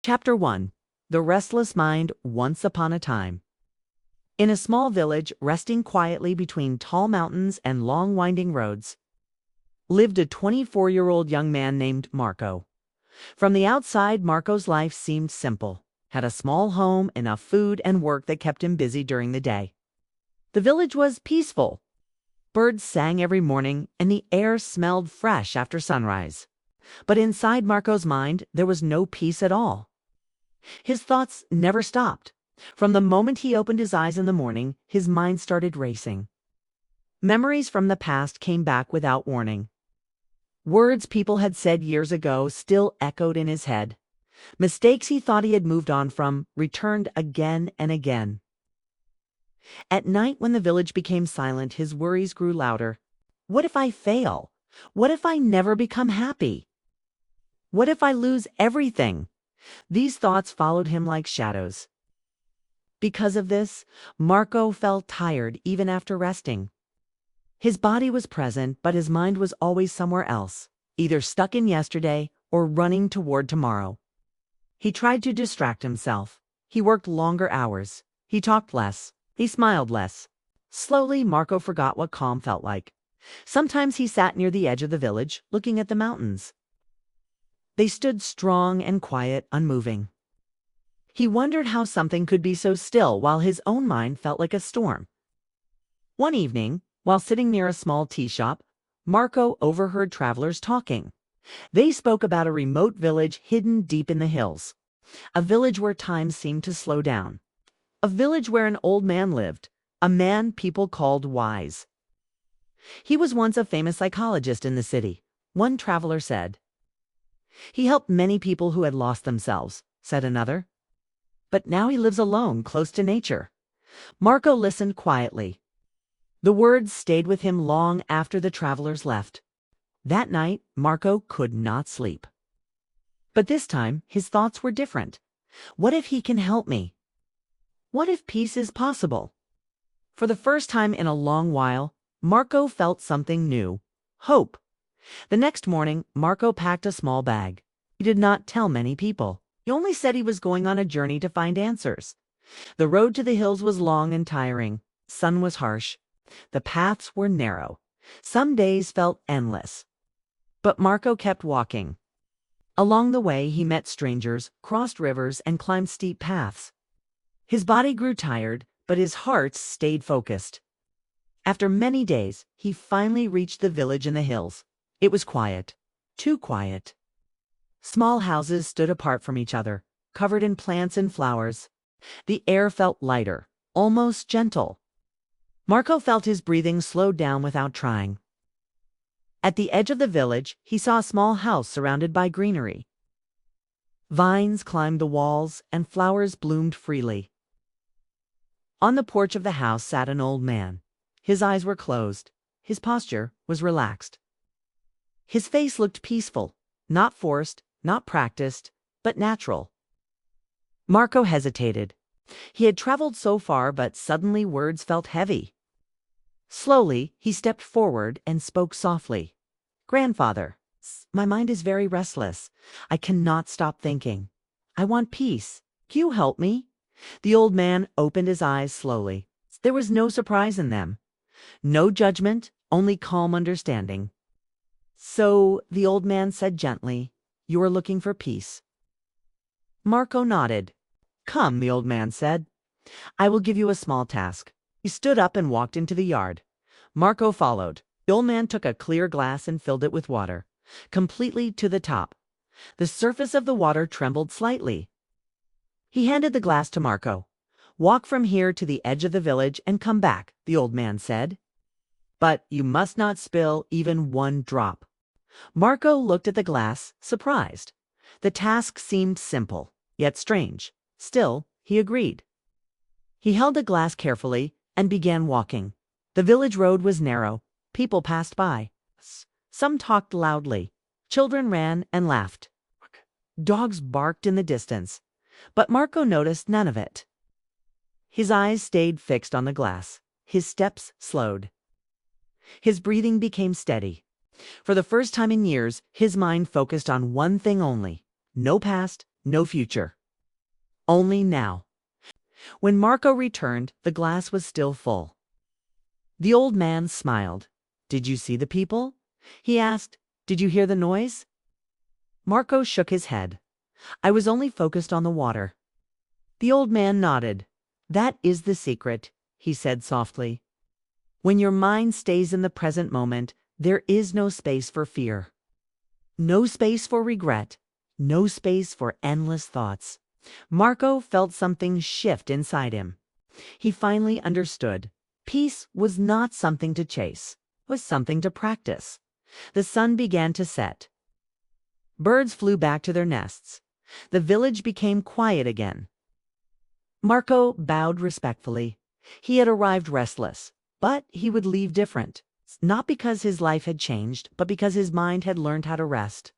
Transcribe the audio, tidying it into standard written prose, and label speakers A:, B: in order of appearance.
A: Chapter 1. The Restless Mind Once Upon a Time. In a small village, resting quietly between tall mountains and long winding roads, lived a 24-year-old young man named Marco. From the outside, Marco's life seemed simple. Had a small home, enough food, and work that kept him busy during the day. The village was peaceful. Birds sang every morning, and the air smelled fresh after sunrise. But inside Marco's mind, there was no peace at all. His thoughts never stopped. From the moment he opened his eyes in the morning, his mind started racing. Memories from the past came back without warning. Words people had said years ago still echoed in his head. Mistakes he thought he had moved on from returned again and again. At night, when the village became silent, his worries grew louder. What if I fail? What if I never become happy? What if I lose everything? These thoughts followed him like shadows. Because of this, Marco felt tired even after resting. His body was present, but his mind was always somewhere else, either stuck in yesterday or running toward tomorrow. He tried to distract himself. He worked longer hours. He talked less. He smiled less. Slowly, Marco forgot what calm felt like. Sometimes he sat near the edge of the village, looking at the mountains. They stood strong and quiet, unmoving. He wondered how something could be so still while his own mind felt like a storm. One evening, while sitting near a small tea shop, Marco overheard travelers talking. They spoke about a remote village hidden deep in the hills. A village where time seemed to slow down. A village where an old man lived, a man people called wise. He was once a famous psychologist in the city, one traveler said. He helped many people who had lost themselves, said another. But now he lives alone, close to nature. Marco listened quietly. The words stayed with him long after the travelers left. That night, Marco could not sleep. But this time, his thoughts were different. What if he can help me? What if peace is possible? For the first time in a long while, Marco felt something new. Hope. The next morning, Marco packed a small bag. He did not tell many people. He only said he was going on a journey to find answers. The road to the hills was long and tiring. Sun was harsh. The paths were narrow. Some days felt endless. But Marco kept walking. Along the way, he met strangers, crossed rivers, and climbed steep paths. His body grew tired, but his heart stayed focused. After many days, he finally reached the village in the hills. It was quiet, too quiet. Small houses stood apart from each other, covered in plants and flowers. The air felt lighter, almost gentle. Marco felt his breathing slowed down without trying. At the edge of the village, he saw a small house surrounded by greenery. Vines climbed the walls, and flowers bloomed freely. On the porch of the house sat an old man. His eyes were closed. His posture was relaxed. His face looked peaceful, not forced, not practiced, but natural. Marco hesitated. He had traveled so far, but suddenly words felt heavy. Slowly, he stepped forward and spoke softly. "Grandfather, my mind is very restless. I cannot stop thinking. I want peace. Can you help me?" The old man opened his eyes slowly. There was no surprise in them. No judgment, only calm understanding. "So," the old man said gently, "you are looking for peace." Marco nodded. "Come," the old man said. "I will give you a small task." He stood up and walked into the yard. Marco followed. The old man took a clear glass and filled it with water, completely to the top. The surface of the water trembled slightly. He handed the glass to Marco. "Walk from here to the edge of the village and come back," the old man said. "But you must not spill even one drop." Marco looked at the glass, surprised. The task seemed simple, yet strange. Still, he agreed. He held the glass carefully and began walking. The village road was narrow. People passed by. Some talked loudly. Children ran and laughed. Dogs barked in the distance. But Marco noticed none of it. His eyes stayed fixed on the glass. His steps slowed. His breathing became steady. For the first time in years, his mind focused on one thing only. No past, no future. Only now. When Marco returned, the glass was still full. The old man smiled. "Did you see the people?" he asked. "Did you hear the noise?" Marco shook his head. "I was only focused on the water." The old man nodded. "That is the secret," he said softly. "When your mind stays in the present moment, there is no space for fear. No space for regret. No space for endless thoughts." Marco felt something shift inside him. He finally understood. Peace was not something to chase, it was something to practice. The sun began to set. Birds flew back to their nests. The village became quiet again. Marco bowed respectfully. He had arrived restless, but he would leave different. Not because his life had changed, but because his mind had learned how to rest.